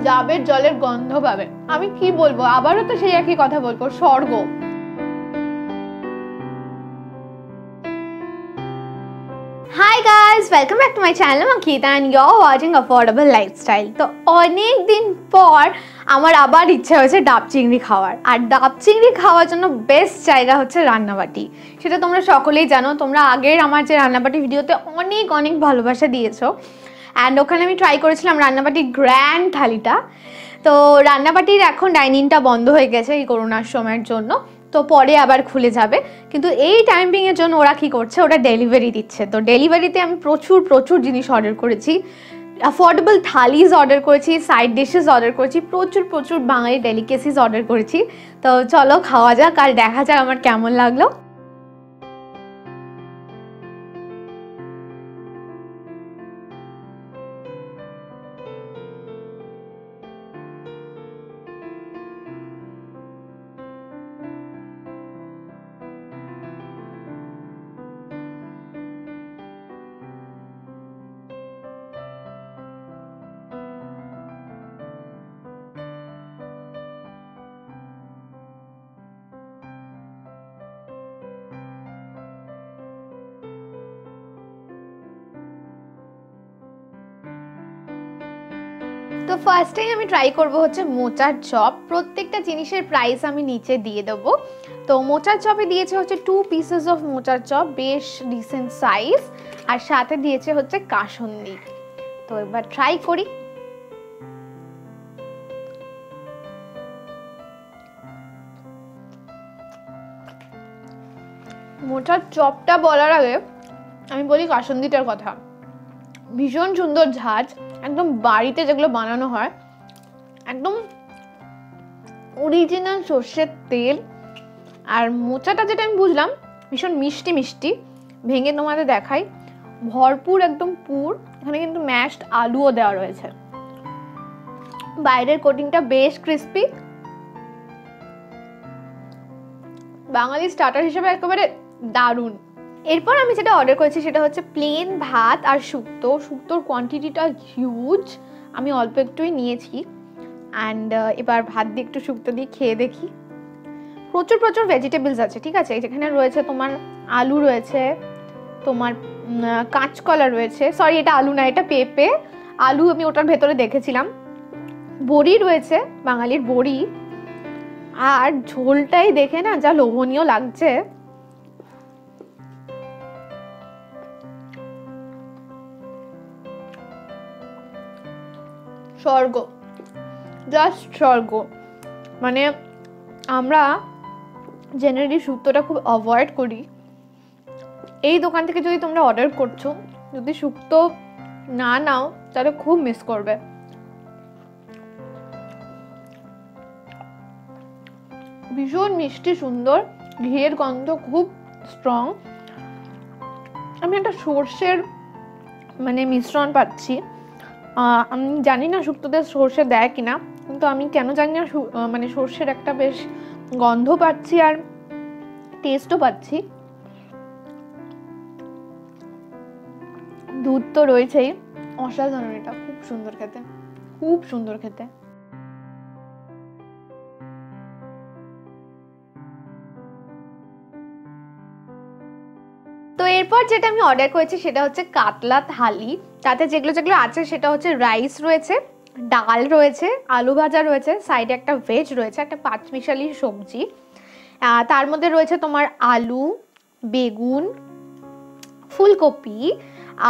ডাবের জলের গন্ধ পাবে। আমি কি বলবো, আবারও তো সেই একই কথা বলবো, স্বর্গ। Hi guys, welcome back to my channel Ankita and you're watching Affordable Lifestyle. তো অনেক দিন পর আমার আবার ইচ্ছা হয়েছে ডাব চিংড়ি খাওয়ার। আর ডাব চিংড়ি খাওয়ার জন্য বেস্ট জায়গা হচ্ছে রান্নাবাটি। সেটা তোমরা সকলেই জানো, তোমরা আগের আমার যে রান্নাবাটি ভিডিওতে অনেক অনেক ভালোবাসা দিয়েছো। অ্যান্ড ওখানে আমি ট্রাই করেছিলাম রান্নাবাটির গ্র্যান্ড থালিটা। তো রান্নাবাটির এখন ডাইনিংটা বন্ধ হয়ে গেছে এই করোনার সময়ের জন্য, তো পরে আবার খুলে যাবে। কিন্তু এই টাইমিংয়ের জন্য ওরা কি করছে, ওরা ডেলিভারি দিচ্ছে। তো ডেলিভারিতে আমি প্রচুর জিনিস অর্ডার করেছি, অ্যাফোর্ডেবল থালিজ অর্ডার করেছি, সাইড ডিশেস অর্ডার করেছি, প্রচুর বাঙালি ডেলিকেসিস অর্ডার করেছি। তো চলো খাওয়া যাক আর দেখা যাক আমার কেমন লাগলো। তো ফার্স্টেই আমি ট্রাই করব হচ্ছে মোচার চপ। প্রত্যেকটা জিনিসের প্রাইস আমি নিচে দিয়ে দেবো। তো মোচার চপে দিয়েছে হচ্ছে 2 পিসেস অফ মোচার চপ, বেশ ডিসেন্ট সাইজ, আর সাথে দিয়েছে হচ্ছে কাসুন্দি। তো এবার ট্রাই করি। মোচার চপটা বলার আগে আমি বলি কাসুন্দিটার কথা। ভীষণ সুন্দর ঝাঁজ, একদম বাড়িতে যেগুলো বানানো হয়, একদম অরিজিনাল সর্ষের তেল। আর মোচাটা যেটা আমি বুঝলাম ভীষণ মিষ্টি। ভেঙে তোমাদের দেখাই, ভরপুর একদম পুর। এখানে কিন্তু ম্যাশড আলুও দেওয়া রয়েছে। বাইরের কোটিংটা বেশ ক্রিস্পি। বাঙালি স্টার্টার হিসেবে একেবারে দারুণ। এরপর আমি যেটা অর্ডার করেছি সেটা হচ্ছে প্লেন ভাত আর শুক্তোর কোয়ান্টিটিটা হিউজ। আমি অল্প একটুই নিয়েছি। অ্যান্ড এবার ভাত দিয়ে একটু শুক্তো দিয়ে খেয়ে দেখি। প্রচুর ভেজিটেবলস আছে, ঠিক আছে। যেখানে রয়েছে তোমার আলু রয়েছে, তোমার কাঁচকলা রয়েছে, সরি এটা আলু না, এটা পেঁপে। আলু আমি ওটার ভেতরে দেখেছিলাম। বড়ি রয়েছে, বাঙালির বড়ি। আর ঝোলটাই দেখে না যা লোভনীয় লাগছে। স্বর্গ, জাস্ট স্বর্গ। মানে আমরা জেনারেলি শুক্তোটা খুব অ্যাভয়েড করি। এই দোকান থেকে যদি তোমরা অর্ডার করছো, যদি শুক্তো না নাও তাহলে খুব মিস করবে। ভীষণ মিষ্টি, সুন্দর, ঘিয়ের গন্ধ খুব স্ট্রং। আমি একটা সর্ষের মানে মিশ্রণ পাচ্ছি। আমি জানি না শুক্তোতে সর্ষে দেয় কিনা, কিন্তু আমি কেন জানি না মানে সর্ষের একটা বেশ গন্ধ পাচ্ছি আর টেস্টও পাচ্ছি। দুধ তো রয়েছেই, অসাধারণ। এটা খুব সুন্দর খেতে। তো এরপর যেটা আমি অর্ডার করেছি সেটা হচ্ছে কাতলা থালি। তাতে যেগুলো আছে সেটা হচ্ছে রাইস রয়েছে, ডাল রয়েছে, আলু ভাজা রয়েছে, সাইডে একটা ভেজ রয়েছে, একটা পাঁচমিশালি সবজি। তার মধ্যে রয়েছে তোমার আলু, বেগুন, ফুলকপি,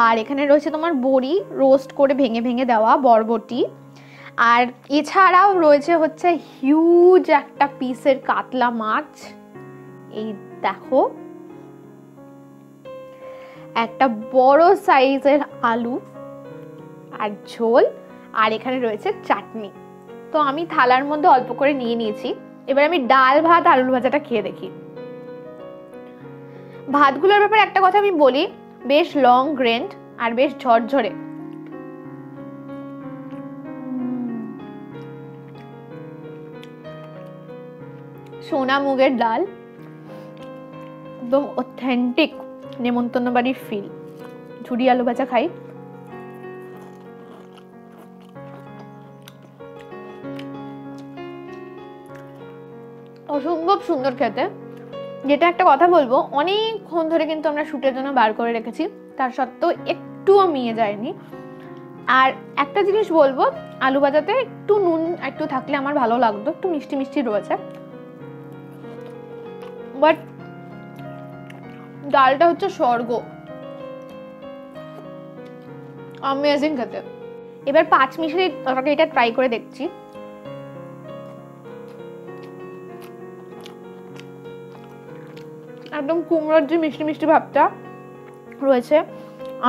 আর এখানে রয়েছে তোমার বড়ি রোস্ট করে ভেঙে দেওয়া, বরবটি। আর এছাড়াও রয়েছে হচ্ছে হিউজ একটা পিসের কাতলা মাছ। এই দেখো, একটা বড় সাইজের আলু আর ঝোল, আর এখানে রয়েছে চাটনি। তো আমি থালার মধ্যে অল্প করে নিয়ে নিয়েছি। এবার আমি ডাল ভাত আলু ভাজাটা খেয়ে দেখি। ভাতগুলোর ব্যাপারে একটা কথা আমি বলি, বেশ লং গ্রেন্ড আর বেশ ঝরঝরে। সোনা মুগের ডাল, একদম অথেন্টিক নেমন্তন্ন বাড়ির ফিল। ঝুরি আলু ভাজা খাই। অসম্ভব সুন্দর খেতে। যেটা একটা কথা বলবো, অনেকক্ষণ ধরে কিন্তু আমরা শুটের জন্য বার করে রেখেছি, তার সত্ত্বেও একটুও মিয়ে যায়নি। আর একটা জিনিস বলবো, আলু ভাজাতে একটু নুন একটু থাকলে আমার ভালো লাগতো, একটু মিষ্টি মিষ্টি রয়েছে, বাট ডালটা হচ্ছে স্বর্গ, অ্যামেজিং খেতে। এবার 5 মিনিট এটা ট্রাই করে দেখছি। একদম কুমড়োর যে মিষ্টি মিষ্টি ভাবটা রয়েছে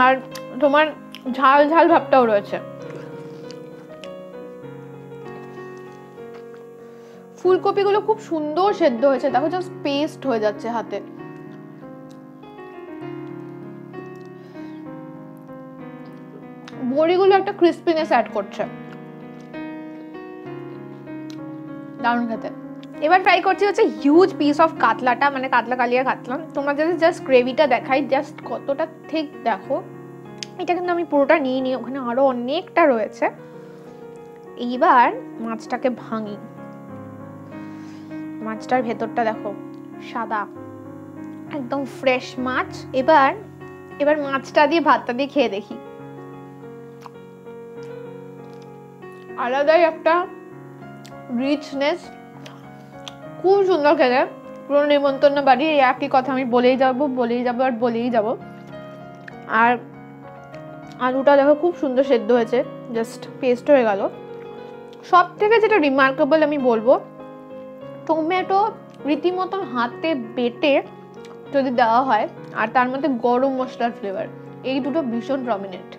আর তোমার ঝাল ঝাল ভাবটাও রয়েছে। ফুলকপিগুলো খুব সুন্দর সেদ্ধ হয়েছে, দেখো জাস্ট পেস্ট হয়ে যাচ্ছে হাতে। বড়িগুলো একটা ক্রিস্পিনেস অ্যাড করছে, দারুণ খেতে। এবার ট্রাই করছি হচ্ছে হিউজ পিস অফ কাতলাটা, মানে কাতলা কালিয়া কাতলা। তোমরা যদি জাস্ট গ্রেভিটা দেখাই, জাস্ট কতটা ঠিক দেখো। এটা কিন্তু আমি পুরোটা নিয়ে নিই, ওখানে আরো অনেকটা রয়েছে। এইবার মাছটাকে ভাঙি, মাছটার ভেতরটা দেখো সাদা, একদম ফ্রেশ মাছ। এবার মাছটা দিয়ে ভাতটা দিয়ে খেয়ে দেখি, আলাদাই একটা রিচনেস, খুব সুন্দর খেতে। পুরো নিমন্ত্রণ বাড়ি এই একই কথা আমি বলেই যাব। আর আলুটা দেখো খুব সুন্দর সেদ্ধ হয়েছে, জাস্ট পেস্ট হয়ে গেল। সব থেকে যেটা রিমার্কেবল আমি বলবো, টমেটো রীতিমতো হাতে বেটে যদি দেওয়া হয় আর তার মধ্যে গরম মশলার ফ্লেভার, এই দুটো ভীষণ প্রমিনেন্ট।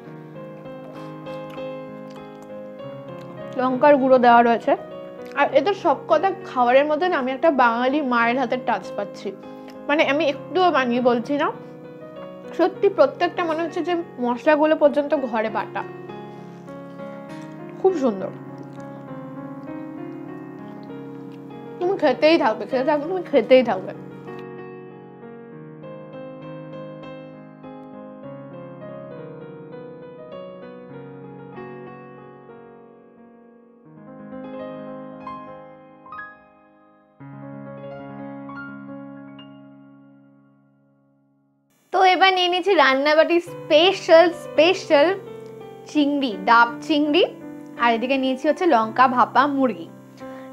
লঙ্কার গুঁড়ো দেওয়া রয়েছে। আর এদের সব কথা খাবারের মধ্যে না আমি একটা বাঙালি মায়ের হাতের টাচ পাচ্ছি, মানে আমি একটুও বানিয়ে বলছি না, সত্যি প্রত্যেকটা মনে হচ্ছে যে মশলাগুলো পর্যন্ত ঘরে বাটা, খুব সুন্দর। তুমি খেতেই থাকবে, তুমি খেতেই থাকবে। তো এবার নিয়ে নিয়েছি রান্নাবাটি স্পেশাল চিংড়ি, ডাব চিংড়ি, আর এদিকে নিয়েছি হচ্ছে লঙ্কা ভাপা মুরগি।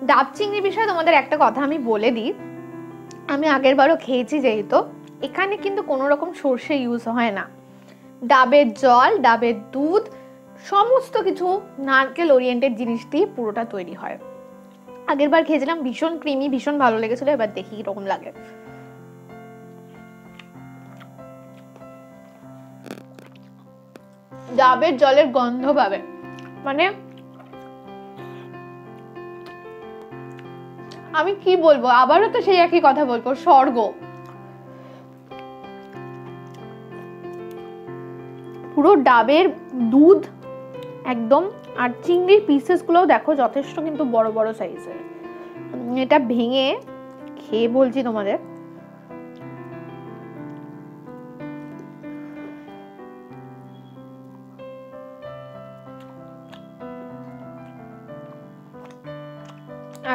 ডাব চিংড়ির বিষয়ে তোমাদের একটা কথা আমি বলে দিই, আমি আগের বারও খেয়েছি, যেহেতু এখানে কিন্তু কোনো রকম সর্ষে ইউজ হয় না, ডাবের জল, ডাবের দুধ, সমস্ত কিছু নারকেল ওরিয়েন্টেড জিনিস দিয়ে পুরোটা তৈরি হয়। আগের বার খেয়েছিলাম, ভীষণ ক্রিমি, ভীষণ ভালো লেগেছিল। এবার দেখি কিরকম লাগে। ডাবের জলের গন্ধ পাবে, মানে আমি কি বলবো, আবারও তো সেই একই কথা বলবো, স্বর্গ। পুরো ডাবের দুধ একদম। আর চিংড়ির পিসেস গুলোও দেখো যথেষ্ট কিন্তু বড় বড় সাইজের। এটা ভেঙে খেয়ে বলছি তোমাদের,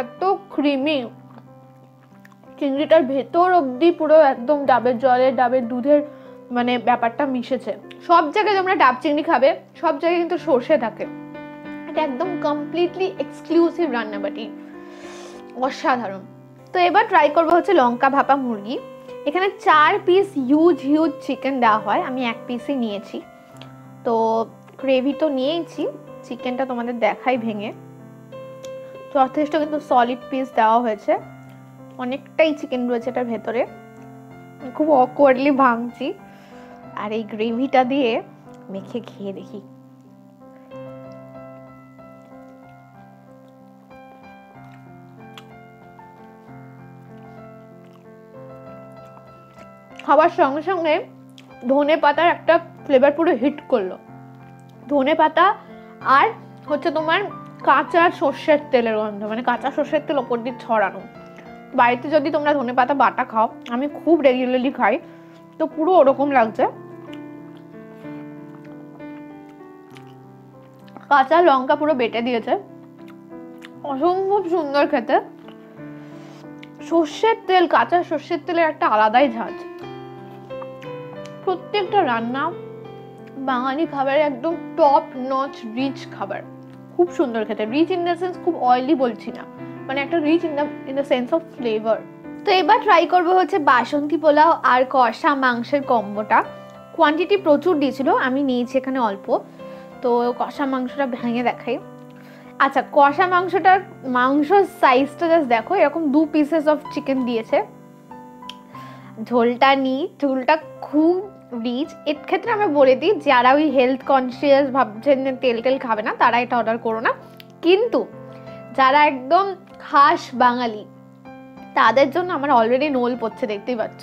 এত ক্রিমি, চিংড়িটার ভেতর অবধি পুরো একদম ডাবের জলে ডাবের দুধের মানে ব্যাপারটা মিশেছে। সব জায়গায় তোমরা ডাব চিংড়ি খাবে, সব জায়গায় কিন্তু সর্ষে থাকে। এটা একদম কমপ্লিটলি এক্সক্লুসিভ রান্নাবাটি, অসাধারণ। তো এবার ট্রাই করবো হচ্ছে লঙ্কা ভাপা মুরগি। এখানে 4 পিস হিউজ চিকেন দেওয়া হয়, আমি 1 পিসই নিয়েছি। তো গ্রেভি তো নিয়েইছি, চিকেনটা তোমাদের দেখাই ভেঙে, যথেষ্ট কিন্তু সলিড পিস দেওয়া হয়েছে, অনেকটাই চিকেন রয়েছে এটার ভেতরে। খুব অকওয়ার্ডলি ভাঙছি, আর এই গ্রেভিটা দিয়ে মেখে খেয়ে দেখি। খাবার সঙ্গে সঙ্গে ধনে পাতার একটা ফ্লেভার পুরো হিট করলো। ধনে পাতা আর হচ্ছে তোমার কাঁচা সর্ষের তেলের গন্ধ, মানে কাঁচা সর্ষের তেল ওপর দিয়ে ছড়ানো। বাড়িতে যদি তোমরা ধনে পাতা বাটা খাও, আমি খুব রেগুলারলি খাই, তো পুরো ওরকম লাগছে। কাঁচা লঙ্কা পুরো বেটে দিয়েছে, অসম্ভব সুন্দর খেতে। সর্ষের তেল, কাঁচা সর্ষের তেলের একটা আলাদাই ঝাঁজ। প্রত্যেকটা রান্না বাঙালি খাবারের একদম টপ নচ রিচ খাবার, খুব সুন্দর খেতে। রিচ ইন দ্য সেন্স খুব অয়েলি বলছি না, মানে একটা rich in the sense of flavour. তো এবার ট্রাই করবো হচ্ছে বাসন্তী পোলাও আর কষা মাংসের কম্বোটা। কোয়ান্টিটি প্রচুর দিয়েছিল, আমি নিয়েছি এখানে অল্প। তো কষা মাংসটা ভেঙে দেখাই। আচ্ছা, কষা মাংসটার সাইজটা জাস্ট দেখো, এরকম 2 পিসেস অফ চিকেন দিয়েছে। ঝোলটা খুব রিচ। এর ক্ষেত্রে আমি বলে দিই, যারা ওই হেলথ কনসিয়াস ভাবছেন তেল খাবে না, তারা এটা অর্ডার করো না। কিন্তু যারা একদম খাস বাঙালি, তাদের জন্য আমার অলরেডি নোল পড়ছে, দেখতেই পাচ্ছ।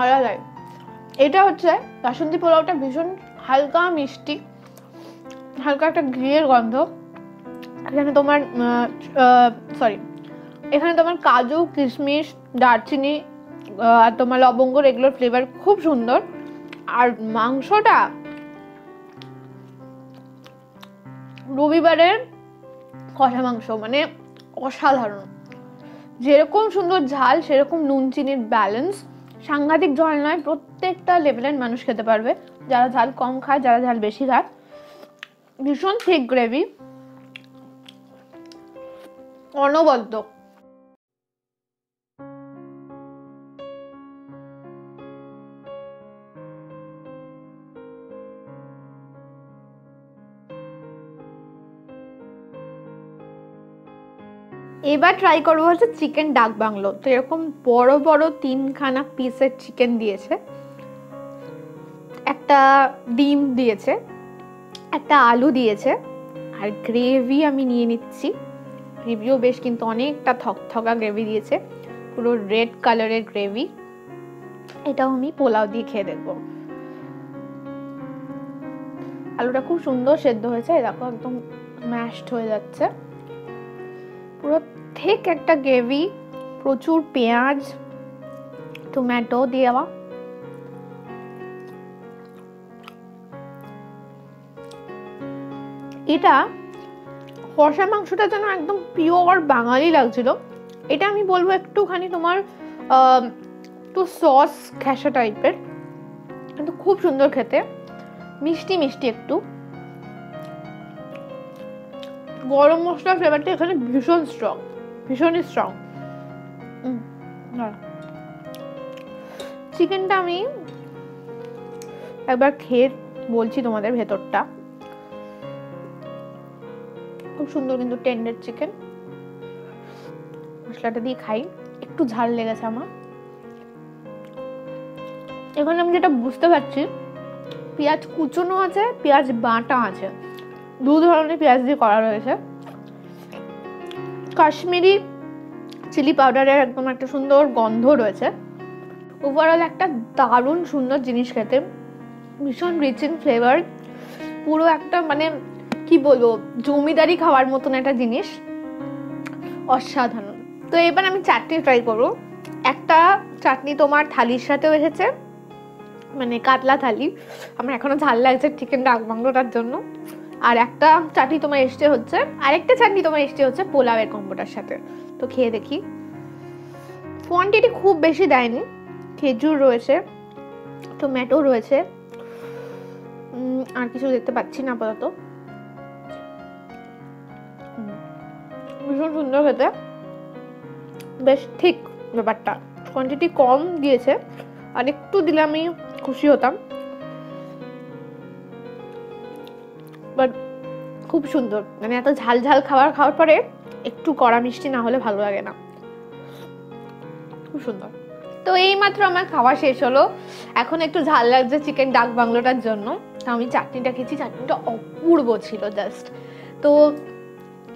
আলাদাই। এটা হচ্ছে বাসন্তী পোলাওটা ভীষণ হালকা মিষ্টি, হালকা একটা ঘিয়ের গন্ধ। এখানে তোমার কাজু, কিশমিশ, দারচিনি আর তোমার লবঙ্গ, এগুলোর ফ্লেভার খুব সুন্দর। আর মাংসটা রবিবারের কষা মাংস, মানে অসাধারণ। যেরকম সুন্দর ঝাল, সেরকম নুন চিনির ব্যালেন্স। সাংঘাতিক ঝাল নয়, প্রত্যেকটা লেভেলের মানুষ খেতে পারবে, যারা ঝাল কম খায়, যারা ঝাল বেশি খায়। ভীষণ থিক গ্রেভি, অনবদ্য। এবার ট্রাই করবো হচ্ছে চিকেন ডাক বাংলো। তো এরকম বড় বড় 3খানা পিসের চিকেন দিয়েছে, একটা ডিম দিয়েছে, একটা আলু দিয়েছে, আর গ্রেভি আমি নিয়ে নিচ্ছি। গ্রেভিও বেশ কিন্তু অনেকটা থকথকা গ্রেভি দিয়েছে, পুরো রেড কালারের গ্রেভি। এটাও আমি পোলাও দিয়ে খেয়ে দেখবো। আলুটা খুব সুন্দর সেদ্ধ হয়েছে, দেখো একদম ম্যাশড হয়ে যাচ্ছে। পুরো ঠিক একটা গ্রেভি, প্রচুর পেঁয়াজ, টমেটো দেওয়া। এটা কষা মাংসটা যেন একদম পিওর বাঙালি লাগছিল। এটা আমি বলবো একটুখানি তোমার একটু সস ঘেঁষা টাইপের, কিন্তু খুব সুন্দর খেতে, মিষ্টি মিষ্টি একটু। গরম মশলার ফ্লেভারটা এখানে ভীষণ স্ট্রং, ভীষণই স্ট্রং। চিকেনটা আমি একবার খেয়ে বলছি তোমাদের ভেতরটা। খুব সুন্দর কিন্তু টেন্ডার চিকেন। মশলাটা দিয়ে খাই, একটু ঝাল লেগেছে আমার। এখানে আমি যেটা বুঝতে পারছি, পেঁয়াজ কুচনো আছে, পেঁয়াজ বাটা আছে, 2 ধরনের পেঁয়াজ দিয়ে করা রয়েছে। কাশ্মীরি চিলি পাউডারের একদম একটা সুন্দর গন্ধ রয়েছে। ওভারঅল একটা দারুণ সুন্দর জিনিস খেতে, ভীষণ রিচ ইন ফ্লেভার। পুরো একটা মানে কি বলবো, জমিদারি খাওয়ার মতন একটা জিনিস, অসাধারণ। তো এবার আমি চাটনি ট্রাই করবো। একটা চাটনি তোমার থালির সাথেও এসেছে, মানে কাতলা থালি। আমার এখনো ঝাল লাগছে চিকেন ডাক বাংলোটার জন্য। আর একটা চাটনি তোমার আরেকটা চাটনি তোমার এসছে পোলাওয়ের কম্বোটার সাথে। তো খেয়ে দেখি। কোয়ান্টিটি খুব বেশি দেয়নি, খেজুর রয়েছে, টমেটো রয়েছে, আর কিছু দেখতে পাচ্ছি না আপাতত। ভীষণ সুন্দর খেতে, বেশ ঠিক ব্যাপারটা। কোয়ান্টিটি কম দিয়েছে, আর একটু দিলে আমি খুশি হতাম, বাট খুব সুন্দর। মানে এত ঝাল ঝাল খাওয়ার পরে একটু কড়া মিষ্টি না হলে ভালো লাগে না, খুব সুন্দর। তো এই মাত্র আমার খাওয়া শেষ হলো, এখন একটু ঝাল লাগছে চিকেন ডাক বাংলোটার জন্য। আমি চাটনিটা খেয়েছি, চাটনিটা অপূর্ব ছিল জাস্ট। তো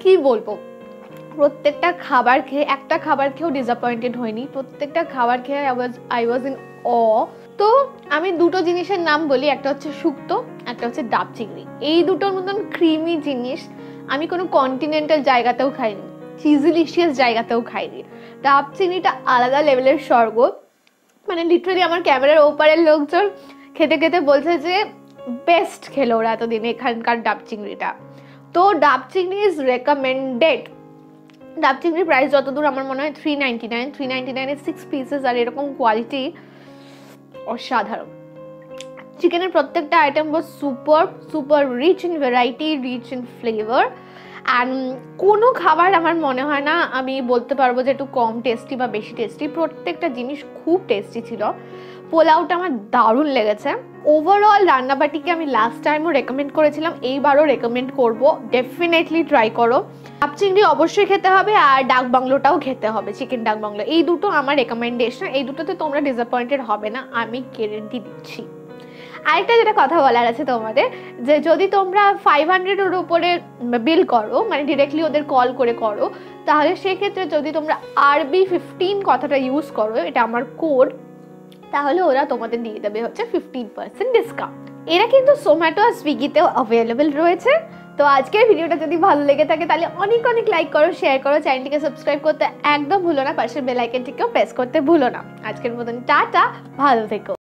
কি বলবো, প্রত্যেকটা খাবার খেয়ে, একটা খাবার খেয়েও ডিসঅ্যাপয়েন্টেড হয়নি। প্রত্যেকটা খাবার খেয়ে আই ওয়াজ ইন অ। তো আমি দুটো জিনিসের নাম বলি, একটা হচ্ছে শুক্তো, একটা হচ্ছে ডাব চিংড়ি। এই দুটোর মতন ক্রিমি জিনিস আমি কোনো কন্টিনেন্টাল জায়গাতেও খাইনি, চিজলিশিয়াস জায়গাতেও খাইনি। ডাব চিংড়িটা আলাদা লেভেলের স্বর্গ। মানে লিটারালি আমার ক্যামেরার ওপারের লোকজন খেতে খেতে বলছে যে বেস্ট খেলো ওরা এতদিন এখানকার ডাব চিংড়িটা। তো ডাব চিংড়ি ইজ রেকমেন্ডেড। ডাব চিংড়ির প্রাইস যতদূর আমার মনে হয় 399, 399 6 পিসেস, আর এরকম কোয়ালিটি অসাধারণ। চিকেনের প্রত্যেকটা item was super rich in variety, rich in flavour, and কোনো খাবার আমার মনে হয় না আমি বলতে পারবো যে একটু কম টেস্টি বা বেশি টেস্টি, প্রত্যেকটা জিনিস খুব টেস্টি ছিল। পোলাওটা আমার দারুণ লেগেছে। ওভারঅল রান্নাবাটিকে আমি লাস্ট টাইমও রেকমেন্ড করেছিলাম, এইবারও রেকমেন্ড করব, ডেফিনেটলি ট্রাই করো। ডাব চিংড়ি অবশ্যই খেতে হবে, আর ডাক বাংলোটাও খেতে হবে, চিকেন ডাক বাংলো। এই দুটো আমার রেকমেন্ডেশন, এই দুটোতে তোমরা ডিসঅ্যাপয়েন্টেড হবে না, আমি গ্যারেন্টি দিচ্ছি। আরেকটা যেটা কথা বলার আছে তোমাদের, যে যদি তোমরা 500-এর উপরে বিল করো, মানে ডিরেক্টলি ওদের কল করে করো, তাহলে সেক্ষেত্রে যদি তোমরা RB15 কথাটা ইউজ করো, এটা আমার কোড, তাহলে ওরা তোমাদের দিয়ে দেবে হচ্ছে 15% ডিসকাউন্ট। এরা কিন্তু জোম্যাটো আর সুইগিতেও অ্যাভেলেবেল রয়েছে। তো আজকের ভিডিওটা যদি ভালো লেগে থাকে তাহলে অনেক লাইক করো, শেয়ার করো, চ্যানেলটিকে সাবস্ক্রাইব করতে একদম ভুলো না, পাশের বেল আইকনটিকেও প্রেস করতে ভুলো না। আজকের মতন টাটা, ভালো থেকো।